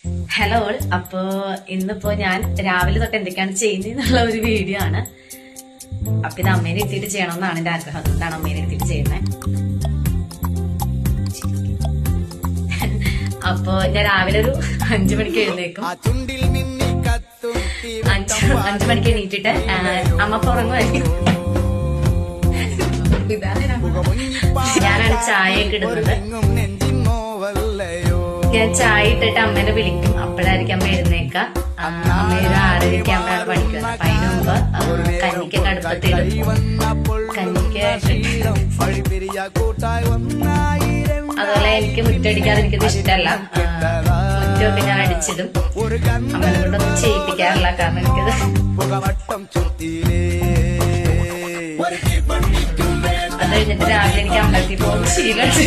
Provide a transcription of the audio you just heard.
Hello, അപ്പോ ഇന്നിപ്പോ ഞാൻ രാവിലെ തൊട്ട് എന്തൊക്കെയാണ് ചെയ്യുന്നതെന്നുള്ള ഒരു വീഡിയോ ആണ്. അപ്പൊ ഇത് അമ്മേനെ എത്തിയിട്ട് ചെയ്യണമെന്നാണ് എന്റെ ആഗ്രഹം. അതുകൊണ്ടാണ് അമ്മേനെ എത്തിയിട്ട് ചെയ്യുന്നത്. അപ്പോ ഞാൻ രാവിലെ ഒരു 5 മണിക്ക് എഴുന്നേക്കും. 5 മണിക്ക് എണീറ്റിട്ട് അമ്മ പുറങ്ങുമായിരിക്കും. ഞാനാണ് ചായയൊക്കെ ഇടുന്നത്. ഞാൻ ചായ ഇട്ടിട്ട് അമ്മേനെ വിളിക്കും. അപ്പോഴായിരിക്കും അമ്മ എഴുന്നേക്ക. അമ്മ ഒരു 6:30 ആകുമ്പോഴാണ് പഠിക്കുന്നത്. അപ്പൊ അതിന് മുമ്പ് കഞ്ഞിക്കൊക്കെ അടുപ്പത്തിടും. കഞ്ഞിക്ക് അതുപോലെ എനിക്ക് മുറ്റടിക്കാതിരിക്കുന്നത് ഇഷ്ടമല്ല. മുറ്റമൊക്കെ ഞാൻ അടിച്ചിടും. അമ്മനെ കൊണ്ടൊന്നും ചെയ്യിപ്പിക്കാറില്ല. കാരണം എനിക്കത് അത് കഴിഞ്ഞിട്ട് രാവിലെ എനിക്ക് അമ്പലത്തിൽ പോകുന്ന ശീലമുണ്ട്.